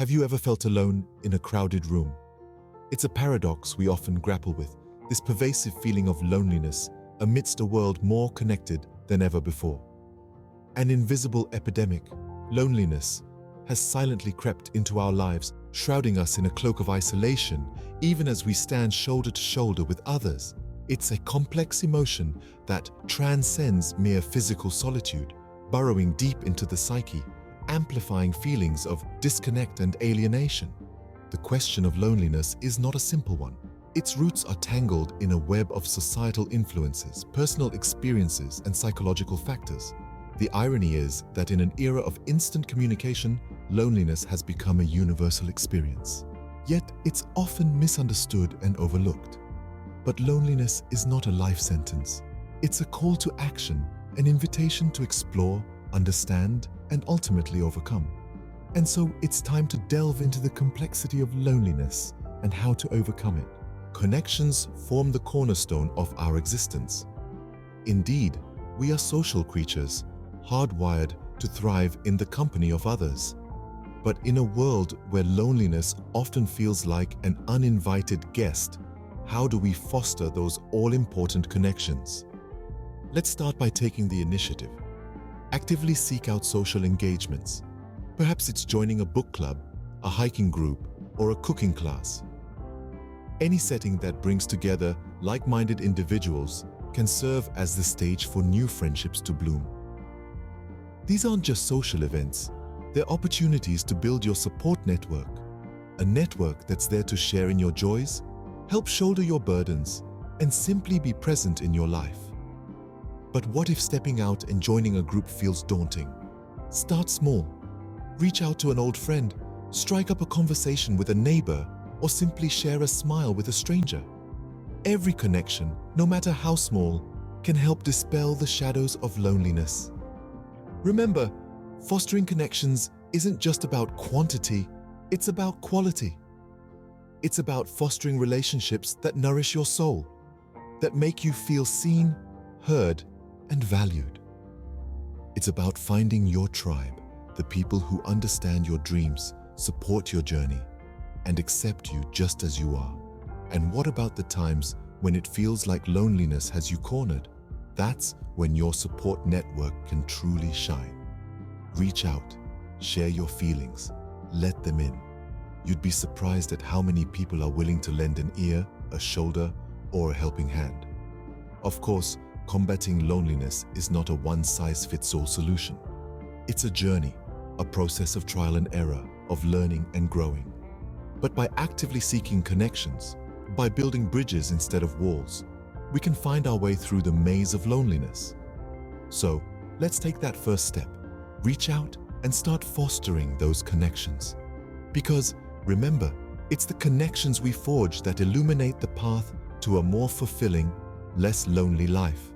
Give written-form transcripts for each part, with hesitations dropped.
Have you ever felt alone in a crowded room? It's a paradox we often grapple with, this pervasive feeling of loneliness amidst a world more connected than ever before. An invisible epidemic, loneliness, has silently crept into our lives, shrouding us in a cloak of isolation, even as we stand shoulder to shoulder with others. It's a complex emotion that transcends mere physical solitude, burrowing deep into the psyche, amplifying feelings of disconnect and alienation. The question of loneliness is not a simple one. Its roots are tangled in a web of societal influences, personal experiences, and psychological factors. The irony is that in an era of instant communication, loneliness has become a universal experience. Yet it's often misunderstood and overlooked. But loneliness is not a life sentence. It's a call to action, an invitation to explore, understand, and ultimately overcome. And so it's time to delve into the complexity of loneliness and how to overcome it. Connections form the cornerstone of our existence. Indeed, we are social creatures, hardwired to thrive in the company of others. But in a world where loneliness often feels like an uninvited guest, how do we foster those all-important connections? Let's start by taking the initiative. Actively seek out social engagements. Perhaps it's joining a book club, a hiking group, or a cooking class. Any setting that brings together like-minded individuals can serve as the stage for new friendships to bloom. These aren't just social events, they're opportunities to build your support network, a network that's there to share in your joys, help shoulder your burdens, and simply be present in your life. But what if stepping out and joining a group feels daunting? Start small. Reach out to an old friend, strike up a conversation with a neighbor, or simply share a smile with a stranger. Every connection, no matter how small, can help dispel the shadows of loneliness. Remember, fostering connections isn't just about quantity, it's about quality. It's about fostering relationships that nourish your soul, that make you feel seen, heard, and valued. It's about finding your tribe, the people who understand your dreams, support your journey, and accept you just as you are. And what about the times when it feels like loneliness has you cornered? That's when your support network can truly shine. Reach out, share your feelings, let them in. You'd be surprised at how many people are willing to lend an ear, a shoulder, or a helping hand. Of course, combating loneliness is not a one-size-fits-all solution. It's a journey, a process of trial and error, of learning and growing. But by actively seeking connections, by building bridges instead of walls, we can find our way through the maze of loneliness. So, let's take that first step. Reach out and start fostering those connections. Because, remember, it's the connections we forge that illuminate the path to a more fulfilling, less lonely life.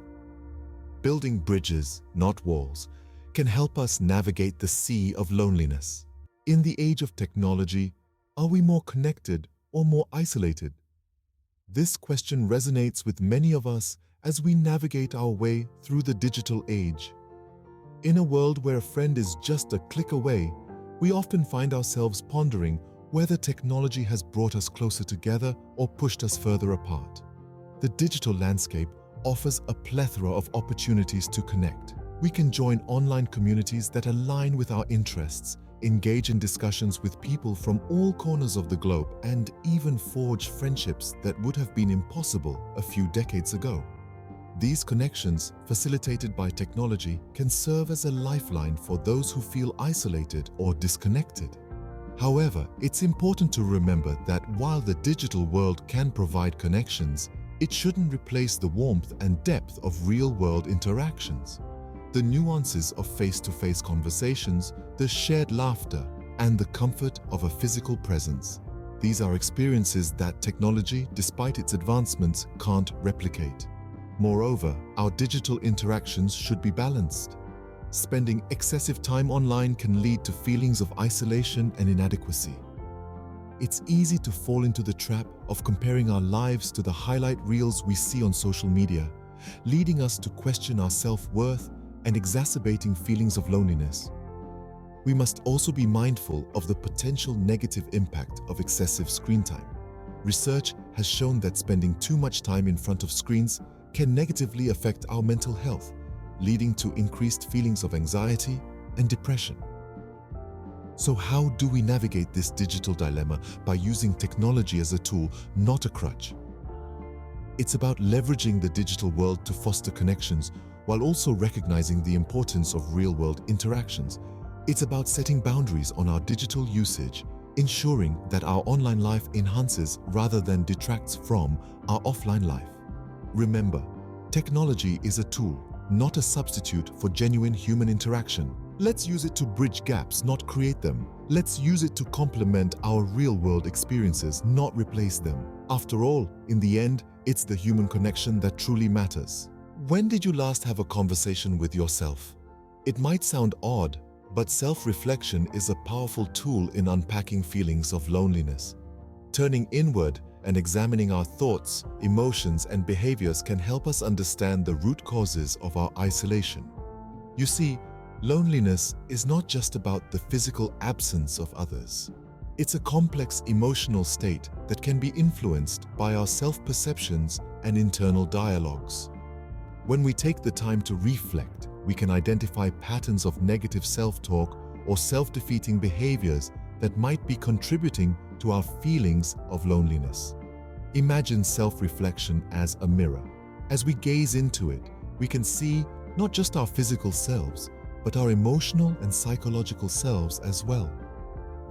Building bridges, not walls, can help us navigate the sea of loneliness. In the age of technology, are we more connected or more isolated? This question resonates with many of us as we navigate our way through the digital age. In a world where a friend is just a click away, we often find ourselves pondering whether technology has brought us closer together or pushed us further apart. The digital landscape offers a plethora of opportunities to connect. We can join online communities that align with our interests, engage in discussions with people from all corners of the globe, and even forge friendships that would have been impossible a few decades ago. These connections, facilitated by technology, can serve as a lifeline for those who feel isolated or disconnected. However, it's important to remember that while the digital world can provide connections, it shouldn't replace the warmth and depth of real-world interactions. The nuances of face-to-face conversations, the shared laughter, and the comfort of a physical presence. These are experiences that technology, despite its advancements, can't replicate. Moreover, our digital interactions should be balanced. Spending excessive time online can lead to feelings of isolation and inadequacy. It's easy to fall into the trap of comparing our lives to the highlight reels we see on social media, leading us to question our self-worth and exacerbating feelings of loneliness. we must also be mindful of the potential negative impact of excessive screen time. Research has shown that spending too much time in front of screens can negatively affect our mental health, leading to increased feelings of anxiety and depression. So how do we navigate this digital dilemma by using technology as a tool, not a crutch? It's about leveraging the digital world to foster connections while also recognizing the importance of real-world interactions. It's about setting boundaries on our digital usage, ensuring that our online life enhances rather than detracts from our offline life. Remember, technology is a tool, not a substitute for genuine human interaction. Let's use it to bridge gaps, not create them. Let's use it to complement our real-world experiences, not replace them. After all, in the end, it's the human connection that truly matters. When did you last have a conversation with yourself? It might sound odd, but self-reflection is a powerful tool in unpacking feelings of loneliness. Turning inward and examining our thoughts, emotions, and behaviors can help us understand the root causes of our isolation. You see, loneliness is not just about the physical absence of others. It's a complex emotional state that can be influenced by our self-perceptions and internal dialogues. When we take the time to reflect, we can identify patterns of negative self-talk or self-defeating behaviors that might be contributing to our feelings of loneliness. Imagine self-reflection as a mirror. As we gaze into it, we can see not just our physical selves, but our emotional and psychological selves as well.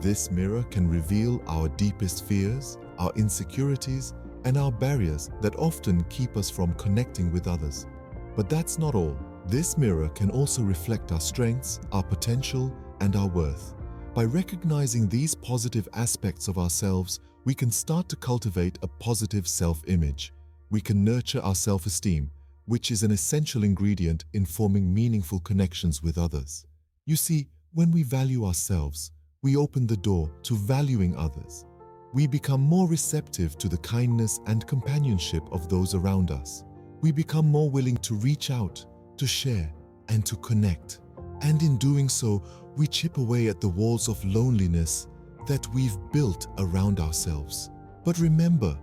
This mirror can reveal our deepest fears, our insecurities, and our barriers that often keep us from connecting with others. But that's not all. This mirror can also reflect our strengths, our potential, and our worth. By recognizing these positive aspects of ourselves, we can start to cultivate a positive self-image. We can nurture our self-esteem, which is an essential ingredient in forming meaningful connections with others. You see, when we value ourselves, we open the door to valuing others. We become more receptive to the kindness and companionship of those around us. We become more willing to reach out, to share, and to connect. And in doing so, we chip away at the walls of loneliness that we've built around ourselves. But remember,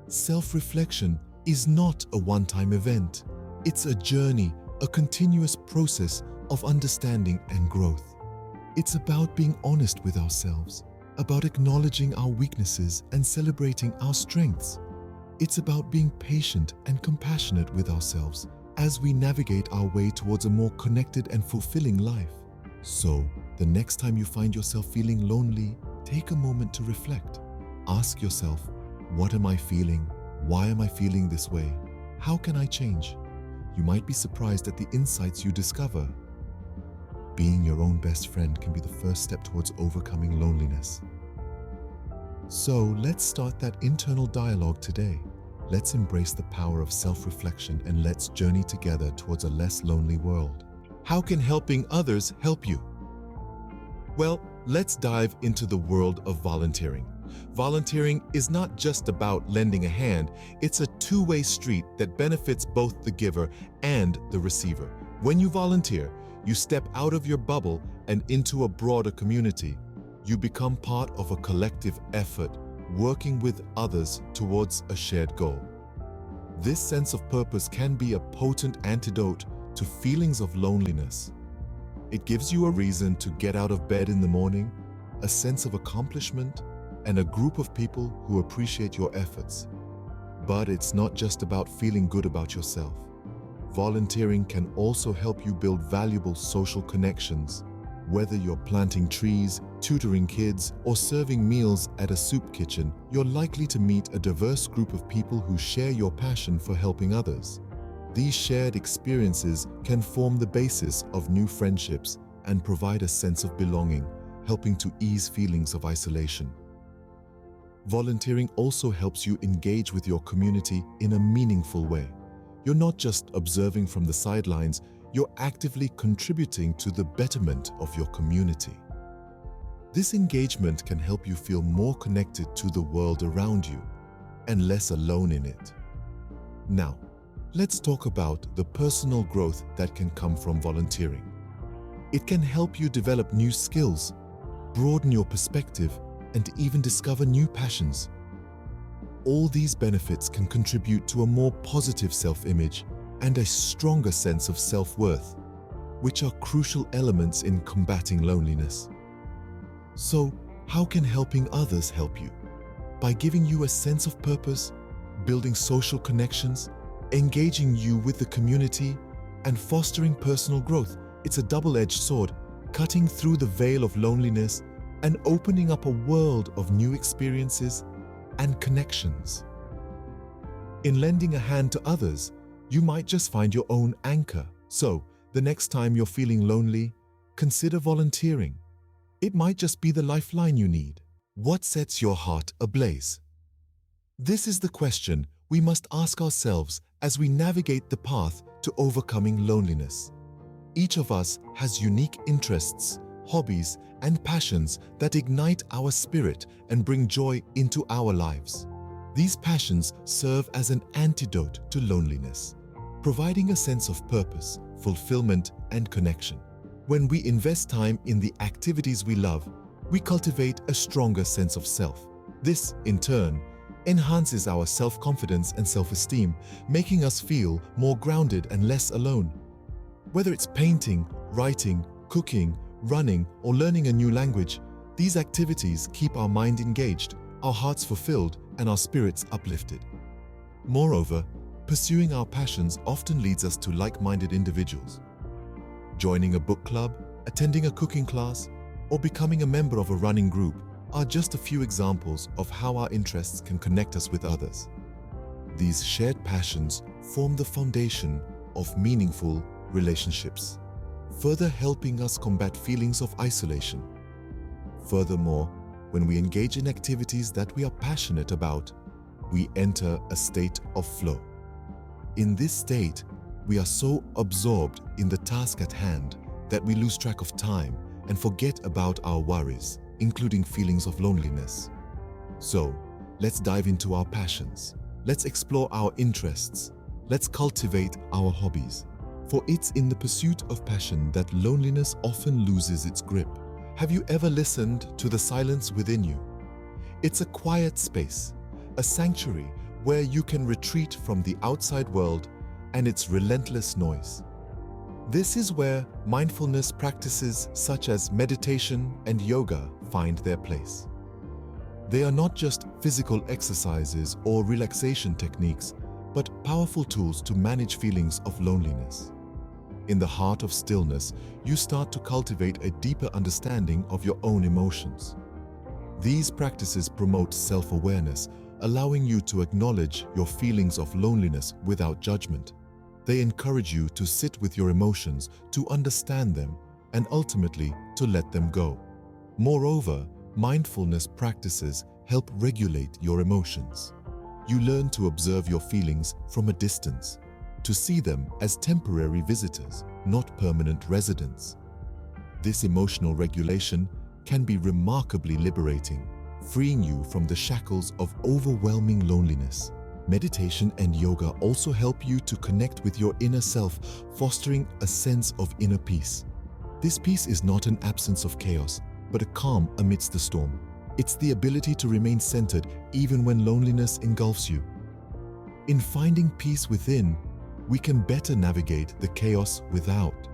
self-reflection is not a one-time event. It's a journey, a continuous process of understanding and growth. It's about being honest with ourselves, about acknowledging our weaknesses and celebrating our strengths. It's about being patient and compassionate with ourselves as we navigate our way towards a more connected and fulfilling life. So, the next time you find yourself feeling lonely, take a moment to reflect. Ask yourself, what am I feeling? Why am I feeling this way? How can I change? You might be surprised at the insights you discover. Being your own best friend can be the first step towards overcoming loneliness. So let's start that internal dialogue today. Let's embrace the power of self-reflection and let's journey together towards a less lonely world. How can helping others help you? Well, let's dive into the world of volunteering. Volunteering is not just about lending a hand, it's a two-way street that benefits both the giver and the receiver. When you volunteer, you step out of your bubble and into a broader community. You become part of a collective effort, working with others towards a shared goal. This sense of purpose can be a potent antidote to feelings of loneliness. It gives you a reason to get out of bed in the morning, a sense of accomplishment, and a group of people who appreciate your efforts. But it's not just about feeling good about yourself. Volunteering can also help you build valuable social connections. Whether you're planting trees, tutoring kids, or serving meals at a soup kitchen, you're likely to meet a diverse group of people who share your passion for helping others. These shared experiences can form the basis of new friendships and provide a sense of belonging, helping to ease feelings of isolation. Volunteering also helps you engage with your community in a meaningful way. You're not just observing from the sidelines, you're actively contributing to the betterment of your community. This engagement can help you feel more connected to the world around you and less alone in it. Now, let's talk about the personal growth that can come from volunteering. It can help you develop new skills, broaden your perspective, and even discover new passions. All these benefits can contribute to a more positive self-image and a stronger sense of self-worth, which are crucial elements in combating loneliness. So, how can helping others help you? By giving you a sense of purpose, building social connections, engaging you with the community, and fostering personal growth. It's a double-edged sword, cutting through the veil of loneliness and opening up a world of new experiences and connections. In lending a hand to others, you might just find your own anchor. So, the next time you're feeling lonely, consider volunteering. It might just be the lifeline you need. What sets your heart ablaze? This is the question we must ask ourselves as we navigate the path to overcoming loneliness. Each of us has unique interests, hobbies, and passions that ignite our spirit and bring joy into our lives. These passions serve as an antidote to loneliness, providing a sense of purpose, fulfillment, and connection. When we invest time in the activities we love, we cultivate a stronger sense of self. This, in turn, enhances our self-confidence and self-esteem, making us feel more grounded and less alone. Whether it's painting, writing, cooking, running, or learning a new language, these activities keep our mind engaged, our hearts fulfilled, and our spirits uplifted. Moreover, pursuing our passions often leads us to like-minded individuals. Joining a book club, attending a cooking class, or becoming a member of a running group are just a few examples of how our interests can connect us with others. These shared passions form the foundation of meaningful relationships, further helping us combat feelings of isolation. Furthermore, when we engage in activities that we are passionate about, we enter a state of flow. In this state, we are so absorbed in the task at hand that we lose track of time and forget about our worries, including feelings of loneliness. So, let's dive into our passions. Let's explore our interests. Let's cultivate our hobbies. For it's in the pursuit of passion that loneliness often loses its grip. Have you ever listened to the silence within you? It's a quiet space, a sanctuary where you can retreat from the outside world and its relentless noise. This is where mindfulness practices such as meditation and yoga find their place. They are not just physical exercises or relaxation techniques, but powerful tools to manage feelings of loneliness. In the heart of stillness, you start to cultivate a deeper understanding of your own emotions. These practices promote self-awareness, allowing you to acknowledge your feelings of loneliness without judgment. They encourage you to sit with your emotions, to understand them, and ultimately to let them go. Moreover, mindfulness practices help regulate your emotions. You learn to observe your feelings from a distance, to see them as temporary visitors, not permanent residents. This emotional regulation can be remarkably liberating, freeing you from the shackles of overwhelming loneliness. Meditation and yoga also help you to connect with your inner self, fostering a sense of inner peace. This peace is not an absence of chaos, but a calm amidst the storm. It's the ability to remain centered even when loneliness engulfs you. In finding peace within, we can better navigate the chaos without.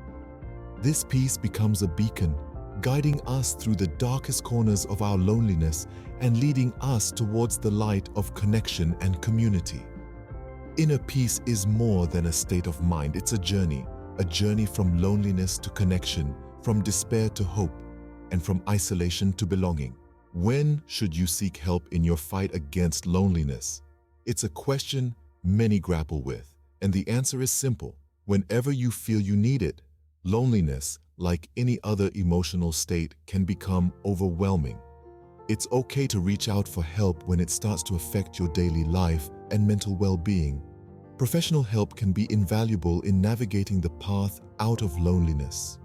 This peace becomes a beacon, guiding us through the darkest corners of our loneliness and leading us towards the light of connection and community. Inner peace is more than a state of mind, it's a journey from loneliness to connection, from despair to hope, and from isolation to belonging. When should you seek help in your fight against loneliness? It's a question many grapple with, and the answer is simple: whenever you feel you need it. Loneliness, like any other emotional state, can become overwhelming. It's okay to reach out for help when it starts to affect your daily life and mental well-being. Professional help can be invaluable in navigating the path out of loneliness.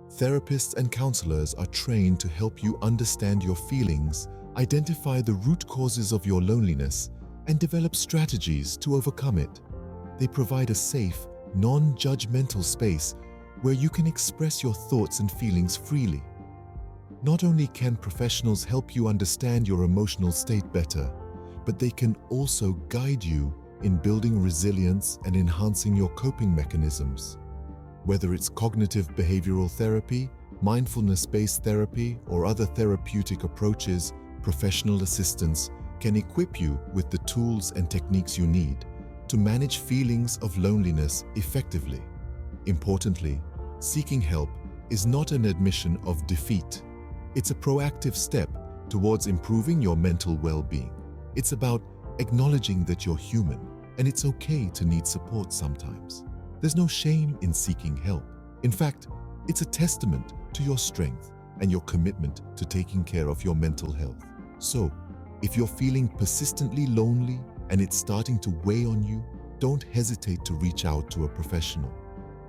Therapists and counselors are trained to help you understand your feelings, identify the root causes of your loneliness, and develop strategies to overcome it. They provide a safe, non-judgmental space where you can express your thoughts and feelings freely. Not only can professionals help you understand your emotional state better, but they can also guide you in building resilience and enhancing your coping mechanisms. Whether it's cognitive behavioral therapy, mindfulness-based therapy, or other therapeutic approaches, professional assistance can equip you with the tools and techniques you need to manage feelings of loneliness effectively. Importantly, seeking help is not an admission of defeat. It's a proactive step towards improving your mental well-being. It's about acknowledging that you're human and it's okay to need support sometimes. There's no shame in seeking help. In fact, it's a testament to your strength and your commitment to taking care of your mental health. So, if you're feeling persistently lonely and it's starting to weigh on you, don't hesitate to reach out to a professional.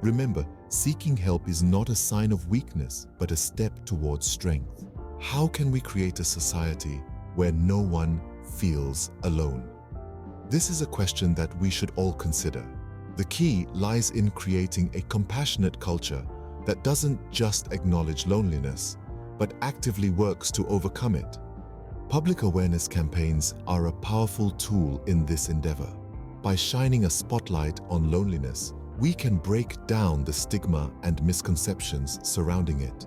Remember, seeking help is not a sign of weakness, but a step towards strength. How can we create a society where no one feels alone? This is a question that we should all consider. The key lies in creating a compassionate culture that doesn't just acknowledge loneliness, but actively works to overcome it. Public awareness campaigns are a powerful tool in this endeavor. By shining a spotlight on loneliness, we can break down the stigma and misconceptions surrounding it.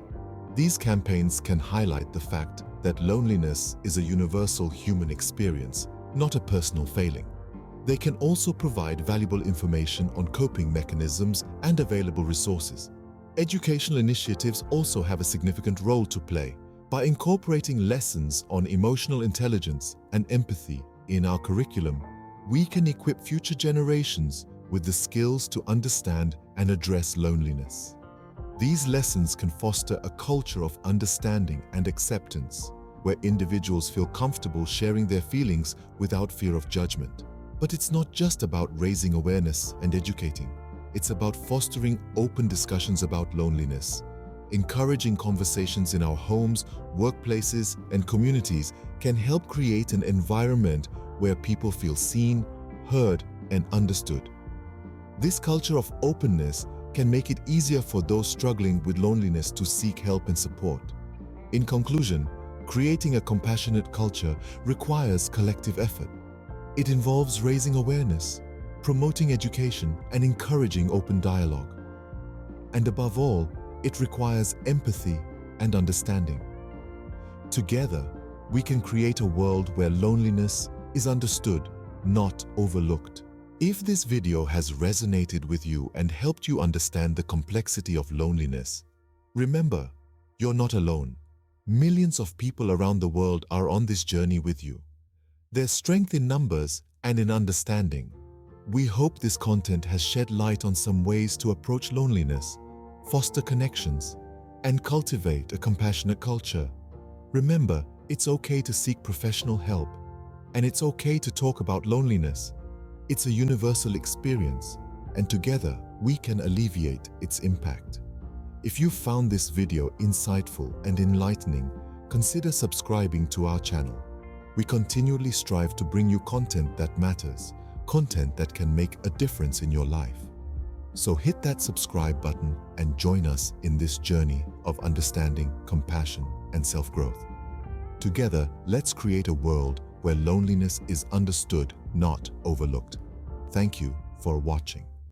These campaigns can highlight the fact that loneliness is a universal human experience, not a personal failing. They can also provide valuable information on coping mechanisms and available resources. Educational initiatives also have a significant role to play. By incorporating lessons on emotional intelligence and empathy in our curriculum, we can equip future generations with the skills to understand and address loneliness. These lessons can foster a culture of understanding and acceptance, where individuals feel comfortable sharing their feelings without fear of judgment. But it's not just about raising awareness and educating. It's about fostering open discussions about loneliness. Encouraging conversations in our homes, workplaces, and communities can help create an environment where people feel seen, heard, and understood. This culture of openness can make it easier for those struggling with loneliness to seek help and support. In conclusion, creating a compassionate culture requires collective effort. It involves raising awareness, promoting education, and encouraging open dialogue. And above all, it requires empathy and understanding. Together, we can create a world where loneliness is understood, not overlooked. If this video has resonated with you and helped you understand the complexity of loneliness, remember, you're not alone. Millions of people around the world are on this journey with you. There's strength in numbers and in understanding. We hope this content has shed light on some ways to approach loneliness, foster connections, and cultivate a compassionate culture. Remember, it's okay to seek professional help, and it's okay to talk about loneliness. It's a universal experience, and together we can alleviate its impact. If you found this video insightful and enlightening, consider subscribing to our channel. We continually strive to bring you content that matters, content that can make a difference in your life. So hit that subscribe button and join us in this journey of understanding, compassion, and self-growth. Together, let's create a world where loneliness is understood, not overlooked. Thank you for watching.